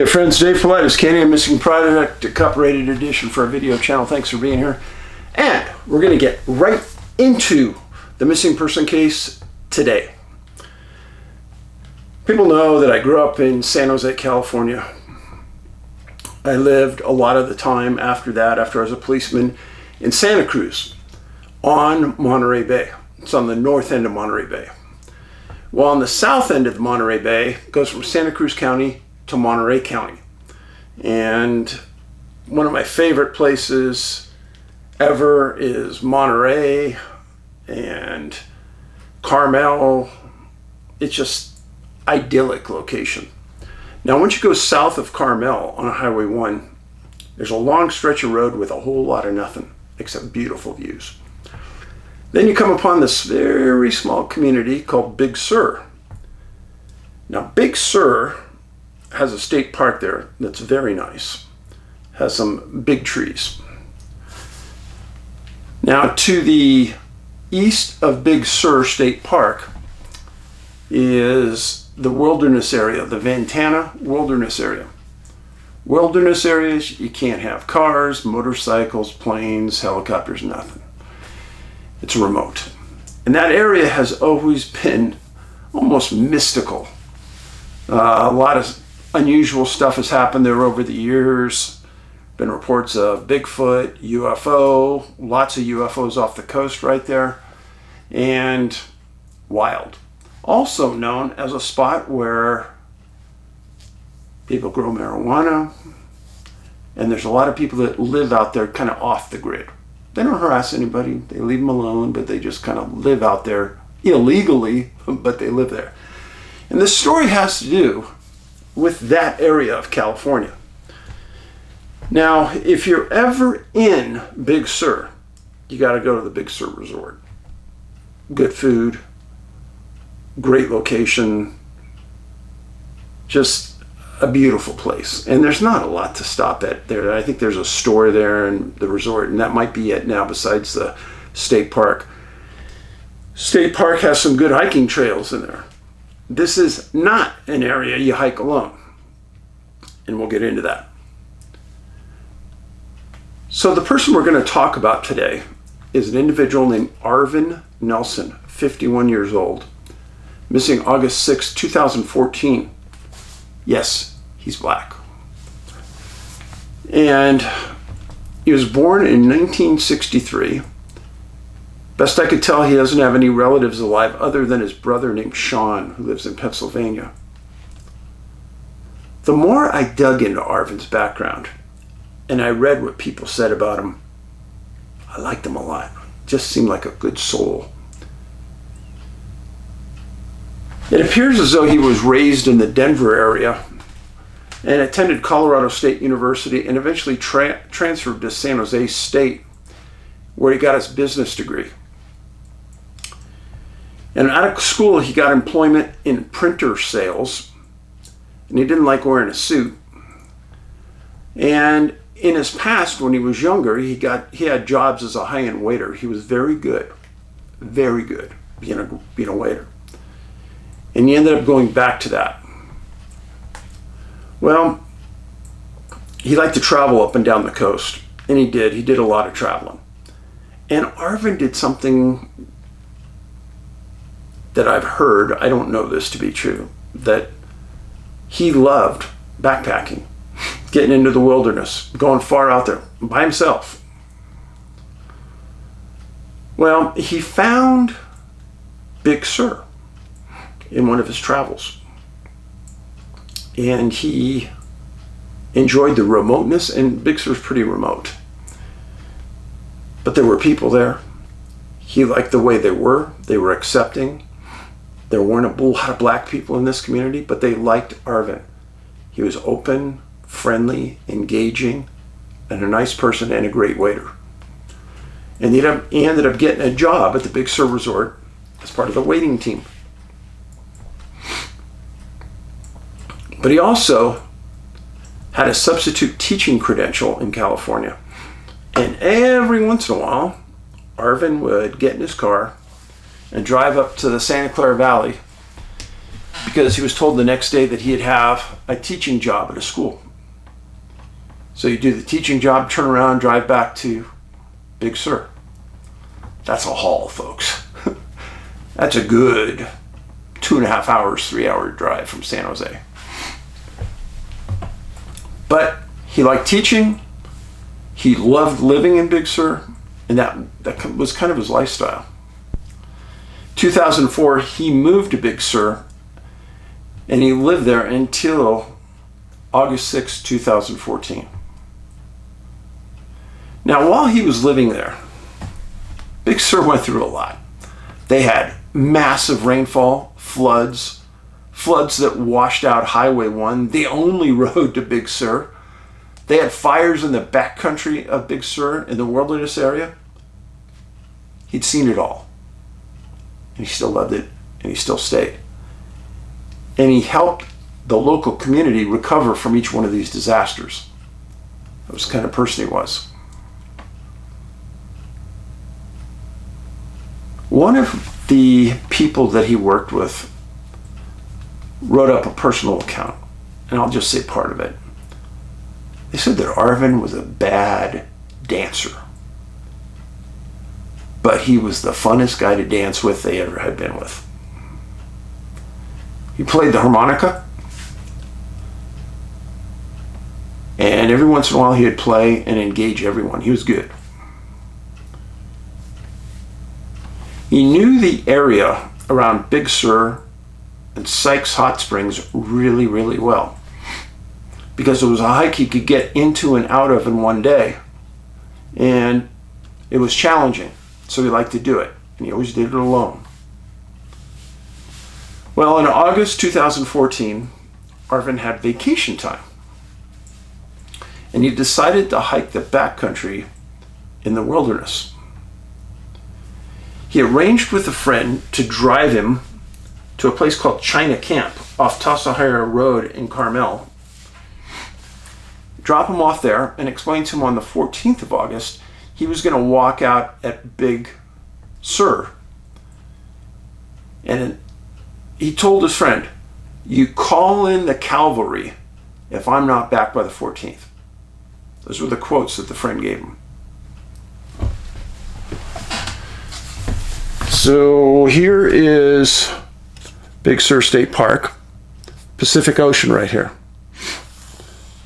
Hey friends, Dave Paulides, CanAm Missing Product, Incorporated Edition for our video channel. Thanks for being here. And we're going to get right into the missing person case today. People know that I grew up in San Jose, California. I lived a lot of the time after that, after I was a policeman, in Santa Cruz on Monterey Bay. It's on the north end of Monterey Bay. Well, on the south end of the Monterey Bay, it goes from Santa Cruz County to Monterey County. And one of my favorite places ever is Monterey and Carmel. It's just idyllic location. Now, once you go south of Carmel on Highway 1, there's a long stretch of road with a whole lot of nothing except beautiful views. Then you come upon this very small community called Big Sur. Now, Big Sur has a state park there that's very nice. Has some big trees. Now, to the east of Big Sur State Park is the wilderness area, the Ventana Wilderness Area. Wilderness areas, you can't have cars, motorcycles, planes, helicopters, nothing. It's remote. And that area has always been almost mystical. A lot of unusual stuff has happened there over the years. Been reports of Bigfoot, UFO, lots of UFOs off the coast right there, and wild. Also known as a spot where people grow marijuana, and there's a lot of people that live out there kind of off the grid. They don't harass anybody, they leave them alone, but they just kind of live out there illegally, but they live there. And this story has to do with that area of California. Now, if you're ever in Big Sur, you got to go to the Big Sur Resort. Good food, great location, just a beautiful place. And there's not a lot to stop at there. I think there's a store there and the resort, and that might be it now besides the state park. State park has some good hiking trails in there. This is not an area you hike alone, and we'll get into that. So the person we're going to talk about today is an individual named Arvin Nelson, 51 years old, missing August 6, 2014. Yes, he's black. And he was born in 1963. Best I could tell, he doesn't have any relatives alive other than his brother named Sean, who lives in Pennsylvania. The more I dug into Arvin's background and I read what people said about him, I liked him a lot. Just seemed like a good soul. It appears as though he was raised in the Denver area and attended Colorado State University and eventually transferred to San Jose State, where he got his business degree. And out of school, he got employment in printer sales, and he didn't like wearing a suit. And in his past, when he was younger, he had jobs as a high-end waiter. He was very good being a waiter. And he ended up going back to that. Well, he liked to travel up and down the coast, and he did. He did a lot of traveling. And Arvin did something that I've heard, I don't know this to be true, that he loved backpacking, getting into the wilderness, going far out there by himself. Well, he found Big Sur in one of his travels. And he enjoyed the remoteness, and Big Sur's pretty remote. But there were people there. He liked the way they were accepting. There weren't a lot of black people in this community, but they liked Arvin. He was open, friendly, engaging, and a nice person and a great waiter. And he ended up getting a job at the Big Sur Resort as part of the waiting team. But he also had a substitute teaching credential in California. And every once in a while, Arvin would get in his car and drive up to the Santa Clara Valley because he was told the next day that he'd have a teaching job at a school. So you do the teaching job, turn around, drive back to Big Sur. That's a haul, folks. That's a good 2.5 hours, 3-hour drive from San Jose. But he liked teaching. He loved living in Big Sur, and that was kind of his lifestyle. 2004, he moved to Big Sur, and he lived there until August 6, 2014. Now, while he was living there, Big Sur went through a lot. They had massive rainfall, floods that washed out Highway 1, the only road to Big Sur. They had fires in the backcountry of Big Sur, in the wilderness area. He'd seen it all. And he still loved it, and he still stayed. And he helped the local community recover from each one of these disasters. That was the kind of person he was. One of the people that he worked with wrote up a personal account, and I'll just say part of it. They said that Arvin was a bad dancer, but he was the funnest guy to dance with they ever had been with. He played the harmonica, and every once in a while he'd play and engage everyone. He was good. He knew the area around Big Sur and Sykes Hot Springs really, really well, because it was a hike he could get into and out of in one day, and it was challenging, so he liked to do it, and he always did it alone. Well, in August 2014, Arvin had vacation time, and he decided to hike the backcountry in the wilderness. He arranged with a friend to drive him to a place called China Camp off Tasahara Road in Carmel, drop him off there, and explain to him on the 14th of August he was going to walk out at Big Sur. And he told his friend, "You call in the cavalry if I'm not back by the 14th. Those were the quotes that the friend gave him. So here is Big Sur State Park, Pacific Ocean right here.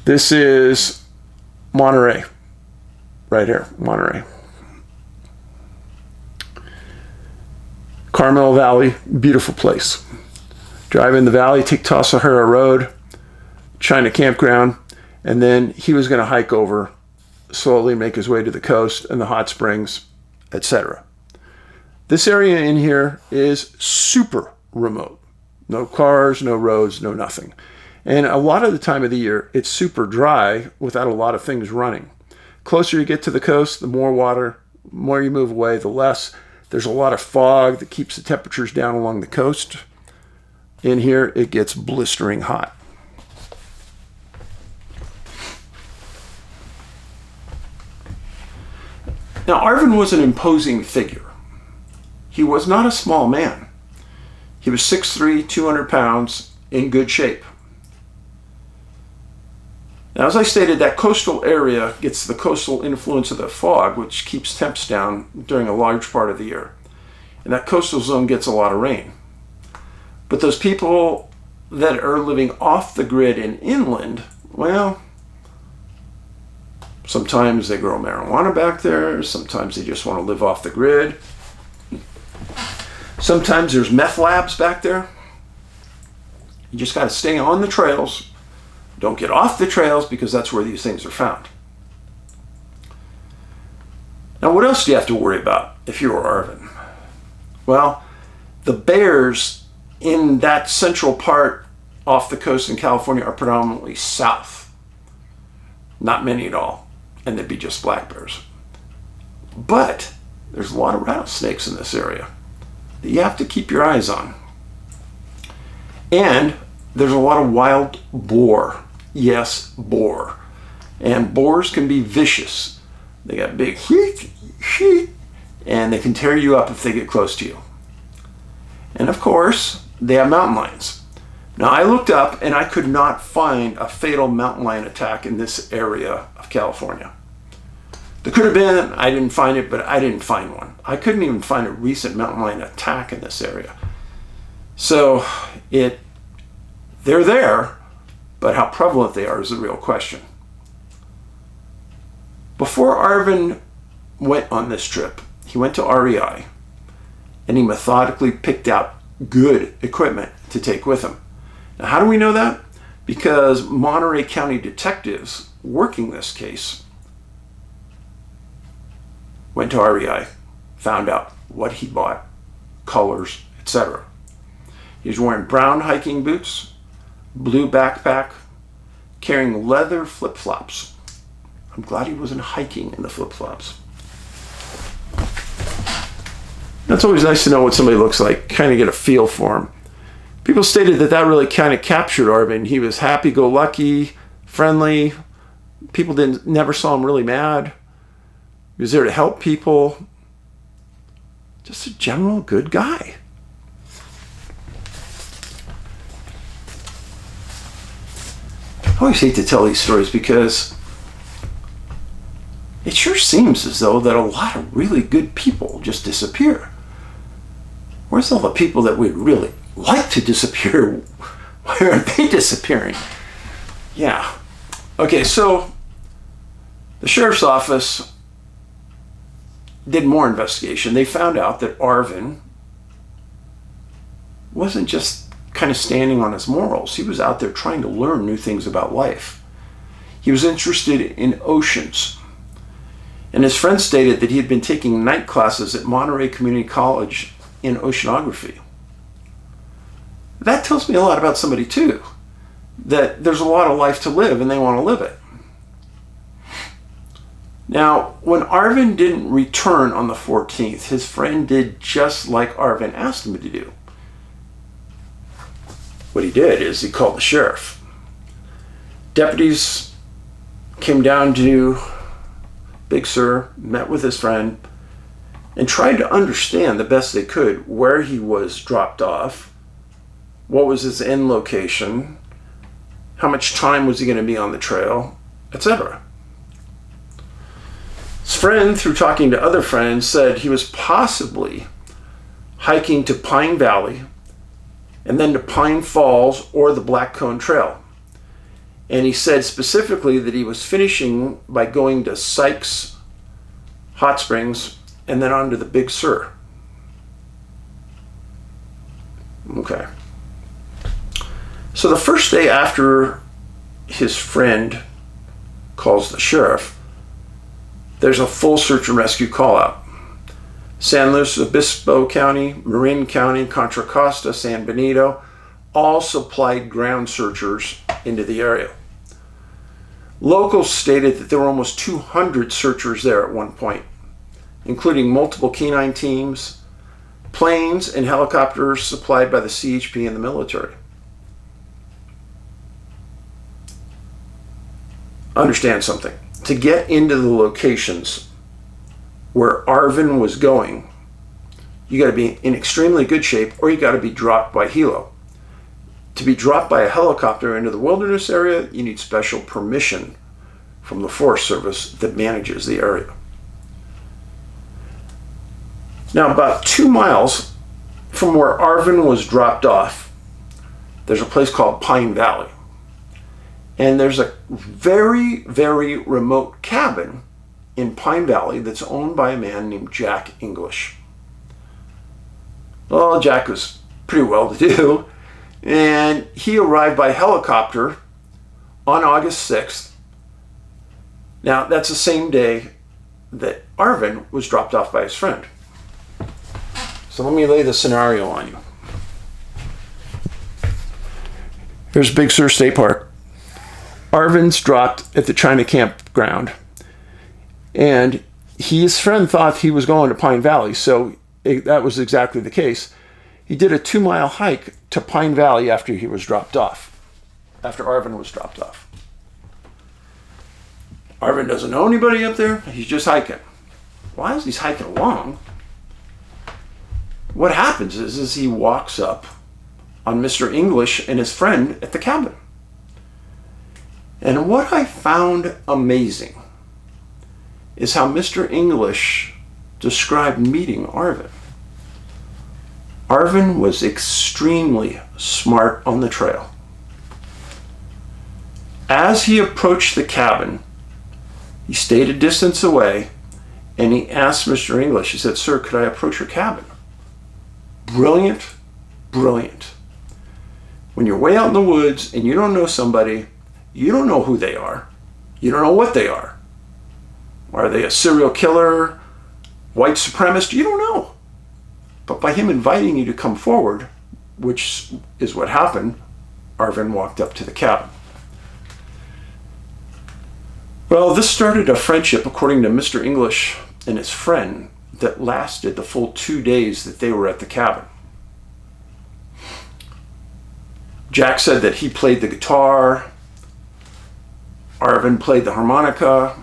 This is Monterey, right here, Monterey. Carmel Valley, beautiful place. Drive in the valley, take Tasahara Road, China Campground, and then he was going to hike over, slowly make his way to the coast and the hot springs, etc. This area in here is super remote. No cars, no roads, no nothing. And a lot of the time of the year, it's super dry without a lot of things running. Closer you get to the coast, the more water, the more you move away, the less. There's a lot of fog that keeps the temperatures down along the coast. In here, it gets blistering hot. Now, Arvin was an imposing figure. He was not a small man. He was 6'3", 200 pounds, in good shape. Now, as I stated, that coastal area gets the coastal influence of the fog, which keeps temps down during a large part of the year. And that coastal zone gets a lot of rain. But those people that are living off the grid and inland, well, sometimes they grow marijuana back there. Sometimes they just want to live off the grid. Sometimes there's meth labs back there. You just got to stay on the trails. Don't get off the trails, because that's where these things are found. Now, what else do you have to worry about if you're Arvin? Well, the bears in that central part off the coast in California are predominantly south. Not many at all. And they'd be just black bears. But there's a lot of rattlesnakes in this area that you have to keep your eyes on. And there's a lot of wild boar. Yes, boar. And boars can be vicious. They got big teeth, and they can tear you up if they get close to you. And of course, they have mountain lions. Now, I looked up and I could not find a fatal mountain lion attack in this area of California. There could have been, I didn't find it, but I didn't find one. I couldn't even find a recent mountain lion attack in this area. So they're there, but how prevalent they are is the real question. Before Arvin went on this trip, he went to REI and he methodically picked out good equipment to take with him. Now, how do we know that? Because Monterey County detectives working this case went to REI, found out what he bought, colors, etc. He was wearing brown hiking boots, blue backpack, carrying leather flip-flops. I'm glad he wasn't hiking in the flip-flops. That's always nice to know what somebody looks like, kind of get a feel for him. People stated that really kind of captured Arvin. He was happy-go-lucky, friendly. People never saw him really mad. He was there to help people. Just a general good guy. I always hate to tell these stories because it sure seems as though that a lot of really good people just disappear. Where's all the people that we'd really like to disappear? Why aren't they disappearing? Yeah. Okay, so the sheriff's office did more investigation. They found out that Arvin wasn't just kind of standing on his morals. He was out there trying to learn new things about life. He was interested in oceans. And his friend stated that he had been taking night classes at Monterey Community College in oceanography. That tells me a lot about somebody too, that there's a lot of life to live and they want to live it. Now, when Arvin didn't return on the 14th, his friend did just like Arvin asked him to do. What he did is he called the sheriff. Deputies came down to Big Sur, met with his friend, and tried to understand the best they could where he was dropped off, what was his end location, how much time was he going to be on the trail, etc. His friend, through talking to other friends, said he was possibly hiking to Pine Valley and then to Pine Falls or the Black Cone Trail. And he said specifically that he was finishing by going to Sykes Hot Springs and then on to the Big Sur. Okay. So the first day after his friend calls the sheriff, there's a full search and rescue call out. San Luis Obispo County, Marin County, Contra Costa, San Benito, all supplied ground searchers into the area. Locals stated that there were almost 200 searchers there at one point, including multiple canine teams, planes, and helicopters supplied by the CHP and the military. Understand something. To get into the locations where Arvin was going, you got to be in extremely good shape or you got to be dropped by helo. To be dropped by a helicopter into the wilderness area, you need special permission from the Forest Service that manages the area. Now, about 2 miles from where Arvin was dropped off, there's a place called Pine Valley. And there's a very, very remote cabin in Pine Valley that's owned by a man named Jack English. Well, Jack was pretty well to do, and he arrived by helicopter on August 6th. Now, that's the same day that Arvin was dropped off by his friend. So let me lay the scenario on you. Here's Big Sur State Park. Arvin's dropped at the China campground, and his friend thought he was going to Pine Valley, so that was exactly the case. He did a 2-mile hike to Pine Valley after he was dropped off, after Arvin was dropped off. Arvin doesn't know anybody up there. He's just hiking. Well, as he's hiking along, what happens is he walks up on Mr. English and his friend at the cabin. And what I found amazing is how Mr. English described meeting Arvin. Arvin was extremely smart on the trail. As he approached the cabin, he stayed a distance away and he asked Mr. English, he said, "Sir, could I approach your cabin?" Brilliant, brilliant. When you're way out in the woods and you don't know somebody, you don't know who they are. You don't know what they are. Are they a serial killer, white supremacist? You don't know. But by him inviting you to come forward, which is what happened, Arvin walked up to the cabin. Well, this started a friendship, according to Mr. English and his friend, that lasted the full 2 days that they were at the cabin. Jack said that he played the guitar, Arvin played the harmonica,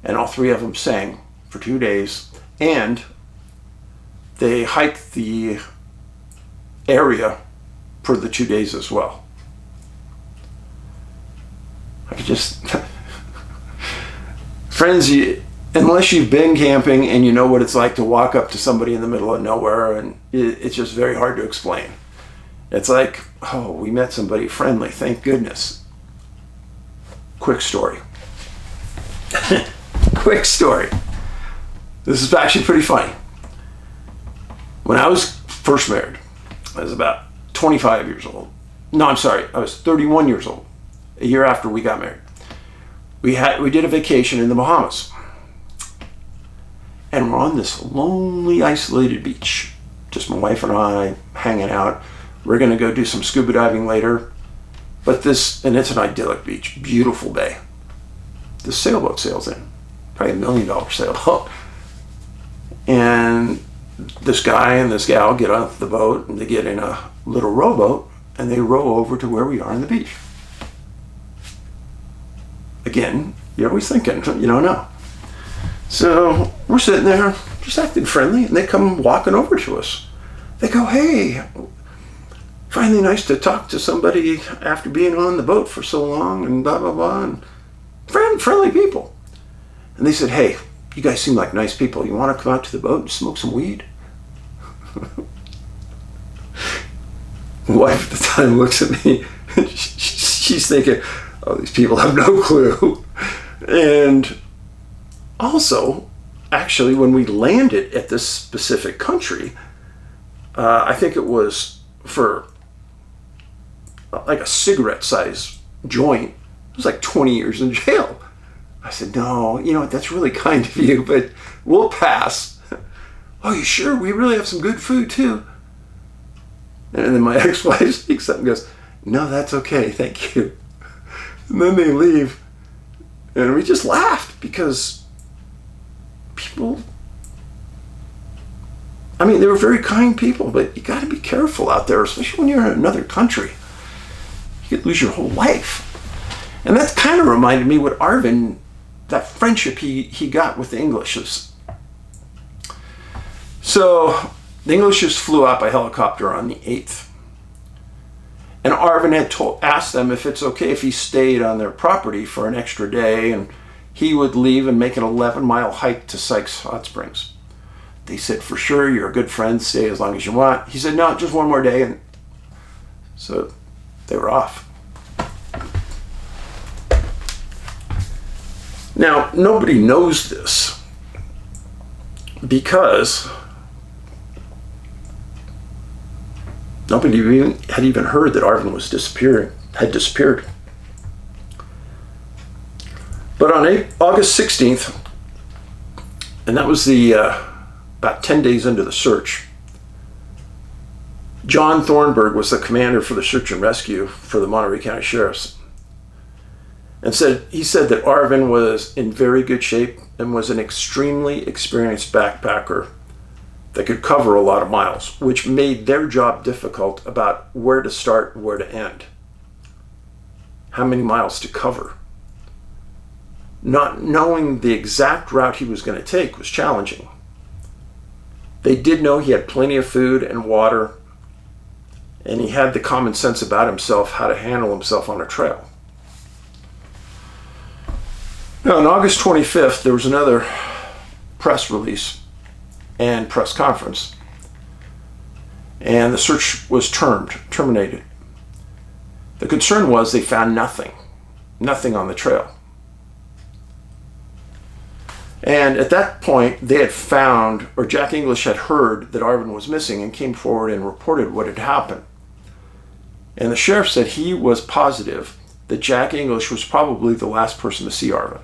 and all three of them sang for 2 days. And they hiked the area for the 2 days as well. I could just... Friends, unless you've been camping and you know what it's like to walk up to somebody in the middle of nowhere, and it's just very hard to explain. It's like, oh, we met somebody friendly, thank goodness. Quick story. Quick story. This is actually pretty funny. When I was first married, I was about 25 years old. No, I'm sorry, I was 31 years old, a year after we got married. We did a vacation in the Bahamas. And we're on this lonely, isolated beach. Just my wife and I hanging out. We're going to go do some scuba diving later. And it's an idyllic beach, beautiful bay. The sailboat sails in, probably $1 million sailboat. And this guy and this gal get off the boat and they get in a little rowboat and they row over to where we are on the beach. Again, you're always thinking, you don't know. So we're sitting there, just acting friendly, and they come walking over to us. They go, "Hey, finally nice to talk to somebody after being on the boat for so long," and blah, blah, blah, and friendly people. And they said, "Hey, you guys seem like nice people. You want to come out to the boat and smoke some weed?" My wife at the time looks at me, she's thinking, oh, these people have no clue. And also, actually, when we landed at this specific country, I think it was for like a cigarette size joint. It was like 20 years in jail. I said, "No, you know what, that's really kind of you, but we'll pass." "Oh, you sure? We really have some good food too." And then my ex-wife speaks up and goes, "No, that's okay, thank you." And then they leave. And we just laughed because people, I mean, they were very kind people, but you got to be careful out there, especially when you're in another country. You could lose your whole life. And that kind of reminded me what Arvin, that friendship he got with the Englishes. So the Englishes flew out by helicopter on the 8th. And Arvin had asked them if it's okay if he stayed on their property for an extra day, and he would leave and make an 11-mile hike to Sykes Hot Springs. They said, "For sure, you're a good friend, stay as long as you want." He said, "No, just one more day." And so they were off. Now, nobody knows this because nobody had even heard that Arvin had disappeared. But on August 16th, and that was about 10 days into the search, John Thornburg was the commander for the search and rescue for the Monterey County Sheriffs. And he said that Arvin was in very good shape and was an extremely experienced backpacker that could cover a lot of miles, which made their job difficult about where to start and where to end. How many miles to cover. Not knowing the exact route he was going to take was challenging. They did know he had plenty of food and water, and he had the common sense about himself, how to handle himself on a trail. Now, on August 25th, there was another press release and press conference, and the search was terminated. The concern was they found nothing on the trail. And at that point, they had found, or Jack English had heard that Arvin was missing and came forward and reported what had happened. And the sheriff said he was positive that Jack English was probably the last person to see Arvin.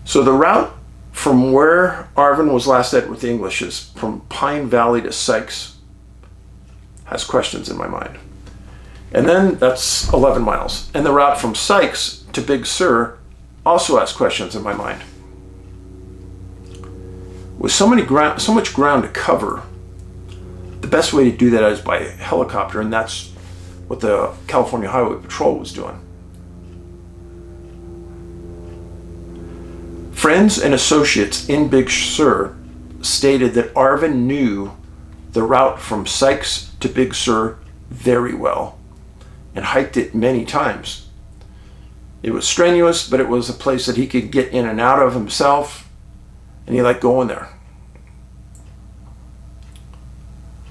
So the route from where Arvin was last at with the Englishes, from Pine Valley to Sykes, has questions in my mind. And then that's 11 miles. And the route from Sykes to Big Sur also has questions in my mind. With so much ground to cover, the best way to do that is by helicopter, and that's what the California Highway Patrol was doing. Friends and associates in Big Sur stated that Arvin knew the route from Sykes to Big Sur very well and hiked it many times. It was strenuous, but it was a place that he could get in and out of himself, and he liked going there.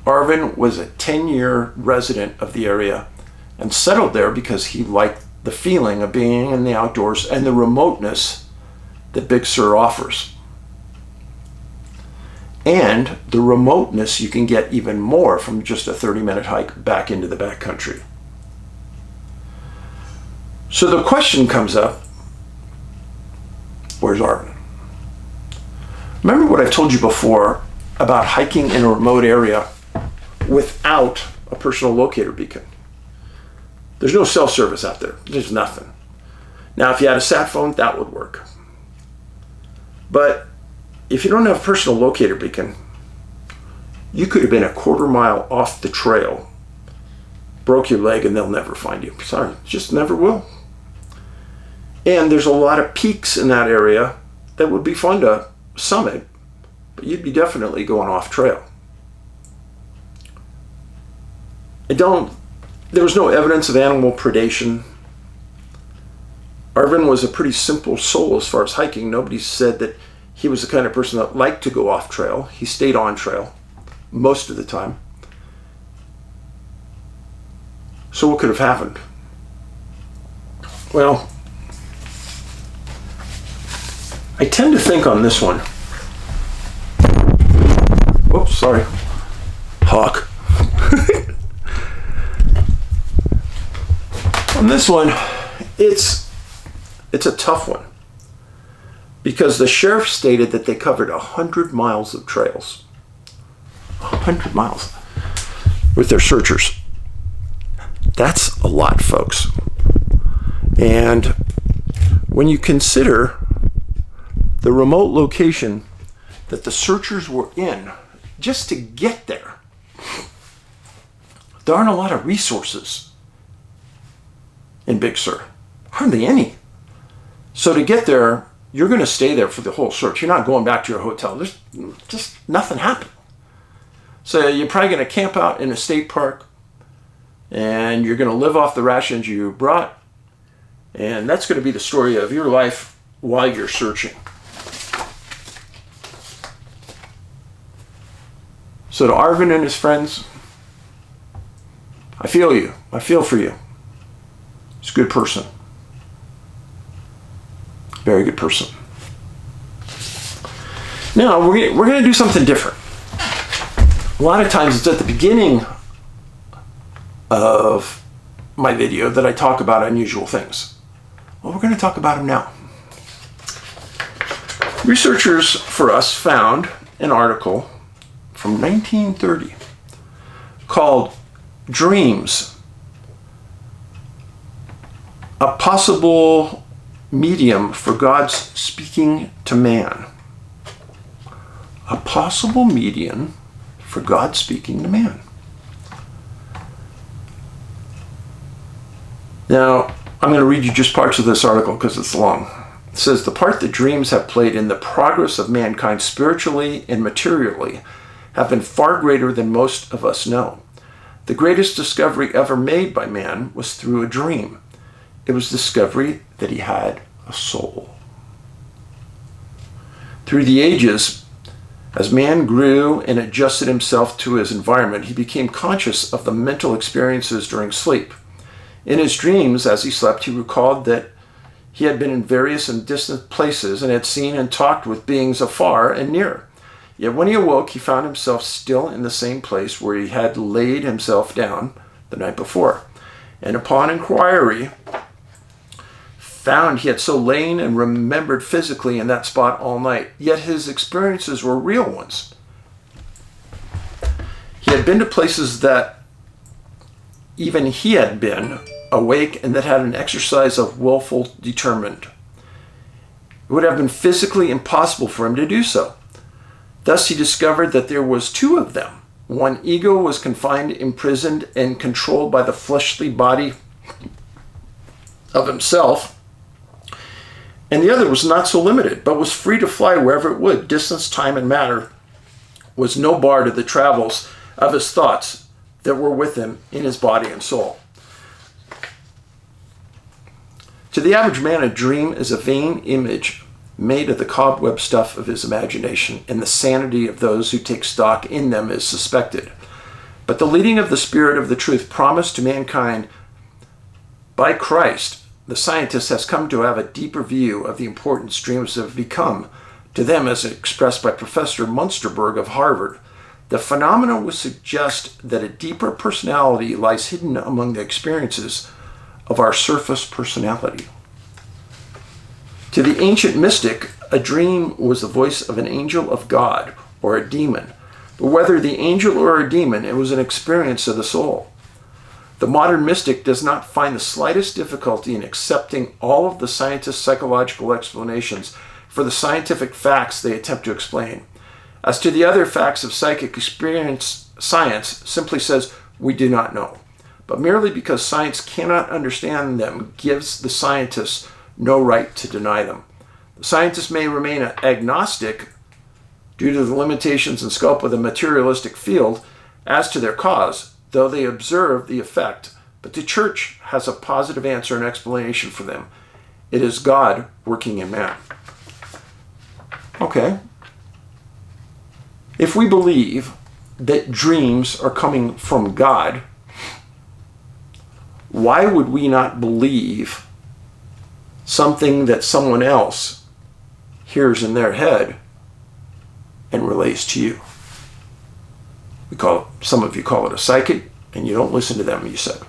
Arvin was a 10-year resident of the area and settled there because he liked the feeling of being in the outdoors and the remoteness that Big Sur offers. And the remoteness you can get even more from just a 30-minute hike back into the backcountry. So the question comes up, where's Arvin? Remember what I've told you before about hiking in a remote area without a personal locator beacon. There's no cell service out there. There's nothing. Now, if you had a sat phone, that would work. But if you don't have a personal locator beacon, you could have been a quarter mile off the trail, broke your leg, and they'll never find you. Sorry, just never will. And there's a lot of peaks in that area that would be fun to summit, but you'd be definitely going off trail. There was no evidence of animal predation. Arvin was a pretty simple soul as far as hiking. Nobody said that he was the kind of person that liked to go off trail. He stayed on trail most of the time. So what could have happened? Well, I tend to think on this one. Oops, sorry. Hawk. On this one, it's a tough one because the sheriff stated that they covered 100 miles of trails. 100 miles with their searchers. That's a lot, folks. And when you consider the remote location that the searchers were in just to get there, there aren't a lot of resources in Big Sur. Hardly any. So to get there, you're going to stay there for the whole search. You're not going back to your hotel. There's just nothing happening. So you're probably going to camp out in a state park, and you're going to live off the rations you brought, and that's going to be the story of your life while you're searching. So to Arvin and his friends, I feel you. I feel for you. He's a good person. Very good person. Now, we're going to do something different. A lot of times it's at the beginning of my video that I talk about unusual things. Well, we're going to talk about them now. Researchers for us found an article from 1930 called Dreams, a possible medium for God's speaking to man. A possible medium for God speaking to man. Now, I'm going to read you just parts of this article because it's long. It says, the part that dreams have played in the progress of mankind spiritually and materially have been far greater than most of us know. The greatest discovery ever made by man was through a dream. It was discovery that he had a soul. Through the ages, as man grew and adjusted himself to his environment, he became conscious of the mental experiences during sleep. In his dreams, as he slept, he recalled that he had been in various and distant places and had seen and talked with beings afar and near. Yet when he awoke, he found himself still in the same place where he had laid himself down the night before. And upon inquiry, found he had so lain and remembered physically in that spot all night. Yet his experiences were real ones. He had been to places that even he had been awake and that had an exercise of willful determined. It would have been physically impossible for him to do so. Thus he discovered that there was two of them. One ego was confined, imprisoned, and controlled by the fleshly body of himself, and the other was not so limited, but was free to fly wherever it would. Distance, time, and matter was no bar to the travels of his thoughts that were with him in his body and soul. To the average man, a dream is a vain image made of the cobweb stuff of his imagination, and the sanity of those who take stock in them is suspected. But the leading of the Spirit of the truth promised to mankind by Christ, the scientist has come to have a deeper view of the importance dreams have become to them, as expressed by Professor Munsterberg of Harvard. The phenomena would suggest that a deeper personality lies hidden among the experiences of our surface personality. To the ancient mystic, a dream was the voice of an angel of God or a demon. But whether the angel or a demon, it was an experience of the soul. The modern mystic does not find the slightest difficulty in accepting all of the scientists' psychological explanations for the scientific facts they attempt to explain. As to the other facts of psychic experience, science simply says, we do not know. But merely because science cannot understand them gives the scientists no right to deny them. The scientists may remain agnostic due to the limitations and scope of the materialistic field as to their cause, though they observe the effect, but the church has a positive answer and explanation for them. It is God working in man. Okay. If we believe that dreams are coming from God, why would we not believe something that someone else hears in their head and relays to you? Some of you call it a psychic, and you don't listen to them, you said.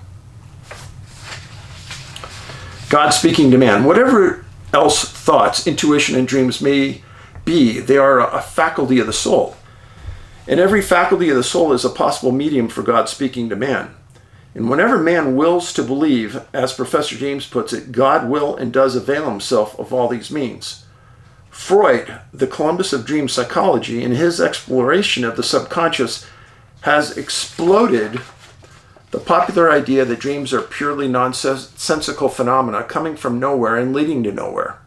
God speaking to man. Whatever else thoughts, intuition, and dreams may be, they are a faculty of the soul. And every faculty of the soul is a possible medium for God speaking to man. And whenever man wills to believe, as Professor James puts it, God will and does avail himself of all these means. Freud, the Columbus of dream psychology, in his exploration of the subconscious, has exploded the popular idea that dreams are purely nonsensical phenomena coming from nowhere and leading to nowhere.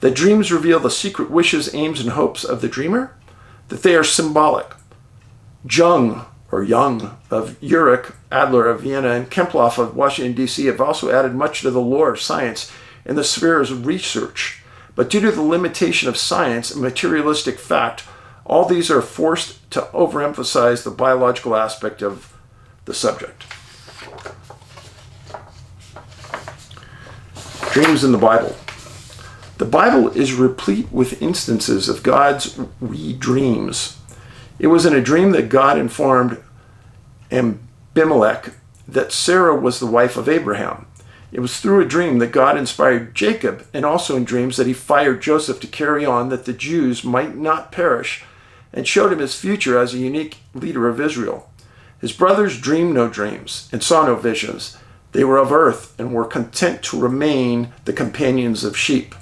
That dreams reveal the secret wishes, aims, and hopes of the dreamer, that they are symbolic. Jung of Urich, Adler of Vienna, and Kemploff of Washington, D.C. have also added much to the lore of science in the spheres of research. But due to the limitation of science and materialistic fact, all these are forced to overemphasize the biological aspect of the subject. Dreams in the Bible. The Bible is replete with instances of God's dreams. It was in a dream that God informed Abimelech that Sarah was the wife of Abraham. It was through a dream that God inspired Jacob, and also in dreams that he fired Joseph to carry on that the Jews might not perish, and showed him his future as a unique leader of Israel. His brothers dreamed no dreams and saw no visions. They were of earth and were content to remain the companions of sheep.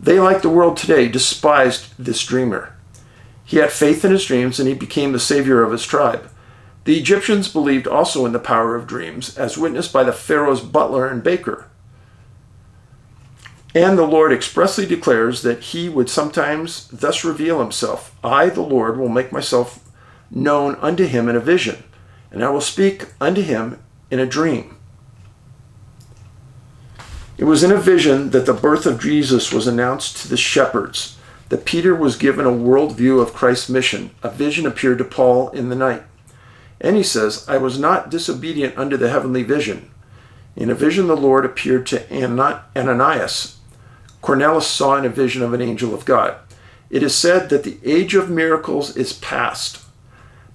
They, like the world today, despised this dreamer. He had faith in his dreams, and he became the savior of his tribe. The Egyptians believed also in the power of dreams, as witnessed by the Pharaoh's butler and baker. And the Lord expressly declares that he would sometimes thus reveal himself. I, the Lord, will make myself known unto him in a vision, and I will speak unto him in a dream. It was in a vision that the birth of Jesus was announced to the shepherds, that Peter was given a worldview of Christ's mission. A vision appeared to Paul in the night. And he says, I was not disobedient unto the heavenly vision. In a vision the Lord appeared to Ananias. Cornelius saw in a vision of an angel of God. It is said that the age of miracles is past,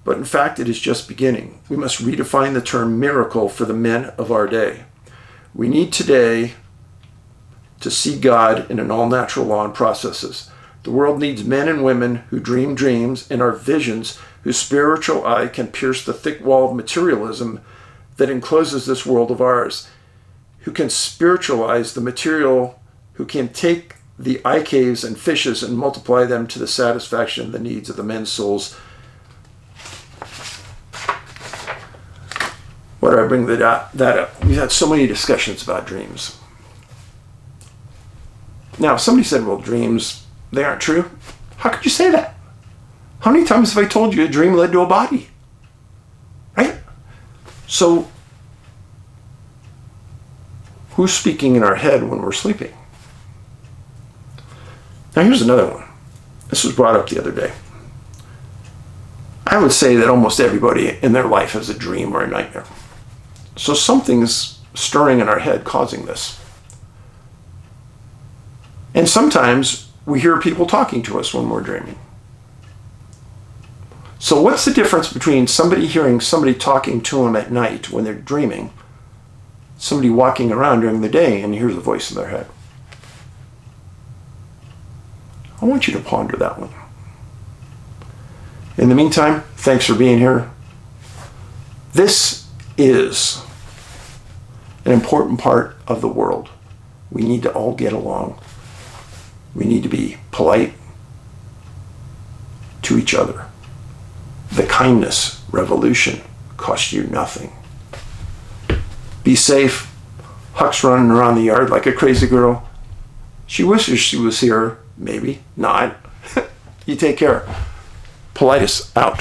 but in fact it is just beginning. We must redefine the term miracle for the men of our day. We need today to see God in an all-natural law and processes. The world needs men and women who dream dreams and are visions, whose spiritual eye can pierce the thick wall of materialism that encloses this world of ours, who can spiritualize the material, who can take the eye caves and fishes and multiply them to the satisfaction of the needs of the men's souls. Why do I bring that up? We've had so many discussions about dreams. Now, somebody said, well, dreams, they aren't true. How could you say that? How many times have I told you a dream led to a body? Right? So, who's speaking in our head when we're sleeping? Now, here's another one. This was brought up the other day. I would say that almost everybody in their life has a dream or a nightmare. So something's stirring in our head causing this. And sometimes we hear people talking to us when we're dreaming. So what's the difference between somebody hearing somebody talking to them at night when they're dreaming, somebody walking around during the day and hears a voice in their head? I want you to ponder that one. In the meantime, thanks for being here. This is an important part of the world. We need to all get along. We need to be polite to each other. The kindness revolution costs you nothing. Be safe. Huck's running around the yard like a crazy girl. She wishes she was here. Maybe not. You take care. Paulides out.